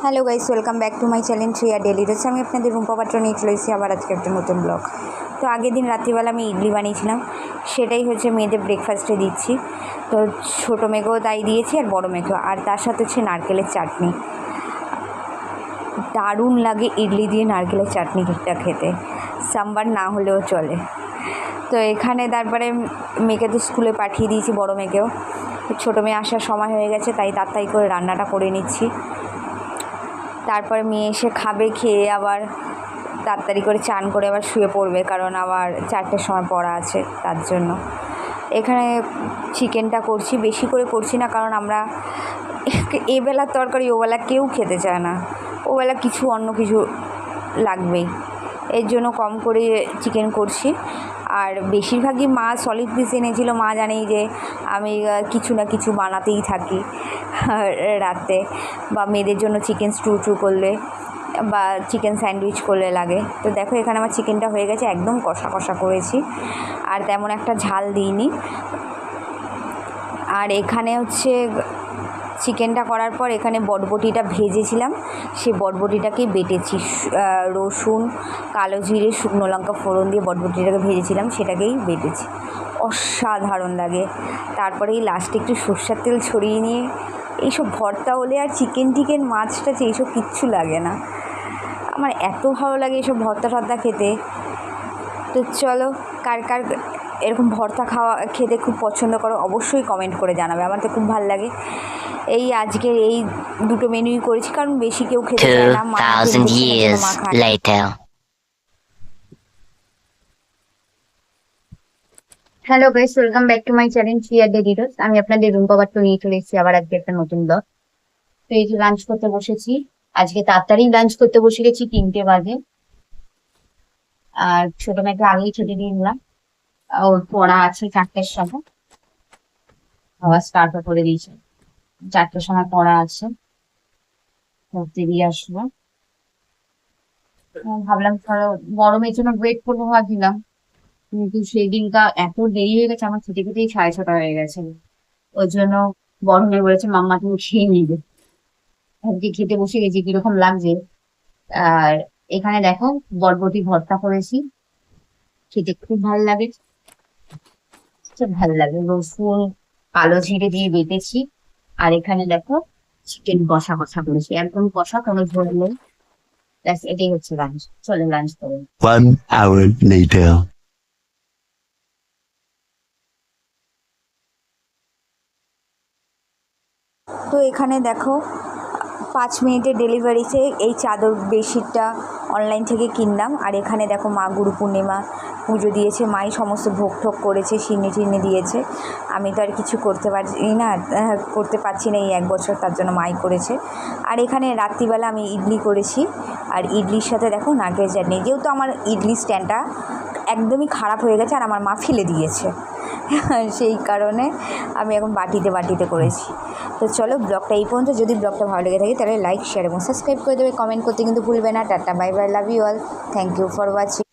Hello guys, welcome back to my channel Shreya daily রোজ। আমি আপনাদের রুম্পা পাত্র নিয়ে চলে এসেছি আবার আজকে একটা নতুন ব্লগ। তো আগের দিন রাত্রিবেলা আমি ইডলি বানিয়েছিলাম, সেটাই হচ্ছে মেয়েদের ব্রেকফাস্টে দিচ্ছি। তো ছোটো মেয়েকেও তাই দিয়েছি আর বড়ো মেয়েকেও, আর তার সাথে হচ্ছে নারকেলের চাটনি। দারুণ লাগে ইডলি দিয়ে নারকেলের চাটনিটা খেতে, সাম্বার না হলেও চলে। তো এখানে তারপরে মেয়েকে তো স্কুলে পাঠিয়ে দিয়েছি, বড়ো মেয়েকেও। ছোটো মেয়ে আসার সময় হয়ে গেছে, তাই তাড়াতাড়ি করে রান্নাটা করে নিচ্ছি। তারপর মেয়ে এসে খাবে, খেয়ে আবার তাড়াতাড়ি করে চান করে আবার শুয়ে পড়বে, কারণ আবার 4টের সময় পড়া আছে তার জন্য। এখানে চিকেনটা করছি, বেশি করে করছি না, কারণ আমরা এবেলার তরকারি ওবেলা কেউ খেতে চায় না, ওবেলা কিছু অন্য কিছু লাগবেই, এর জন্য কম করে চিকেন করছি। আর বেশিরভাগই মা সলিড পিস এনেছিল। মা জানেই যে আমি কিছু না কিছু বানাতেই থাকি রাতে, বা মেয়েদের জন্য চিকেন স্টু করলে বা চিকেন স্যান্ডউইচ করলে লাগে। তো দেখো এখানে আমার চিকেনটা হয়ে গেছে, একদম কষা কষা করেছি, আর তেমন একটা ঝাল দিইনি। আর এখানে হচ্ছে চিকেনটা করার পর এখানে বটবটিটা ভেজেছিলাম, সেই বটবটিটাকেই বেটেছি। রসুন, কালো জিরে, শুকনো লঙ্কা ফোড়ন দিয়ে বটবটিটাকে ভেজেছিলাম, সেটাকেই বেটেছি। অসাধারণ লাগে। তারপরে এই লাস্টে একটু সর্ষের তেল ছড়িয়ে নিয়ে এইসব ভর্তা হলে আর চিকেন মাছটা এইসব কিচ্ছু লাগে না। আমার এত ভালো লাগে এইসব ভর্তা খেতে। তো চলো, কার কার এরকম ভর্তা খেতে খুব পছন্দ করো অবশ্যই কমেন্ট করে জানাবে, আমার তো খুব ভালো লাগে। এই আজকে এই দুটো মেনুই করেছি, কারণ বেশি কেউ খেতে চায় না। 2000 years later. Hello guys, welcome back to my channel Shreya daily রোজ। আমি আপনাদের রুম্পা পাত্র নিয়ে চলে এসেছি আবার আজকে একটা নতুন ব্লগ। তো এই যে লাঞ্চ করতে বসেছি, আজকে তাড়াতাড়ি লাঞ্চ করতে বসে গেছি, 3টে বাজে। আর ছোট মেয়েকে আগেই ছুটি দিয়ে দিলাম, ওর পড়া আছে 4টের সময়, আবার স্টার্টও করে দিয়েছে। 4টের সময় পড়া আছে, পড়তে দিয়ে আসবো। ভাবলাম ধরো বড় মেয়ের জন্য ওয়েট করবো ভাবছিলাম, কিন্তু সেই দিনটা এত দেরি হয়ে গেছে, আমার খেতে খেতেই 6:30 হয়ে গেছে। ওই জন্য বড় মেয়ে বলেছে মাম্মা তুমি খেয়ে নিবে। আজকে খেতে বসে গেছি, কিরকম লাগছে। আর এখানে দেখো বরবটি ভর্তা করেছি, খেতে খুব ভালো লাগে, খুব ভালো লাগে। রসুন, কালো জিরে দিয়ে বেটেছি। আর এখানে দেখো চিকেন কষা কষা করেছি, একদম কষা, কোনো ঝোল নেই। ব্যাস, এটাই হচ্ছে লাঞ্চ। চলে লাঞ্চ করুন। 1 hour later. তো এখানে দেখো 5 মিনিটের ডেলিভারিতে এই চাদর বেডশিটটা অনলাইন থেকে কিনলাম। আর এখানে দেখো মা গুরু পূর্ণিমা পুজো দিয়েছে, মাই সমস্ত ভোগ ঠোক করেছে, সিন্নি দিয়েছে। আমি তো আর কিছু করতে পারছি না এই 1 বছর, তার জন্য মাই করেছে। আর এখানে রাত্রিবেলা আমি ইডলি করেছি, আর ইডলির সাথে দেখো নারকেল চাটনি। যেহেতু আমার ইডলি স্ট্যান্ডটা একদমই খারাপ হয়ে গেছে আর আমার মা ফেলে দিয়েছে, সেই কারণে আমি এখন বাটিতে করেছি। তো চলো, ব্লগটা এই পর্যন্ত। যদি ব্লগটা ভালো লেগে থাকে তাহলে লাইক, শেয়ার এবং সাবস্ক্রাইব করে দেবে। কমেন্ট করতে কিন্তু ভুলবে না। Tata, bye bye, love you all, thank you for watching.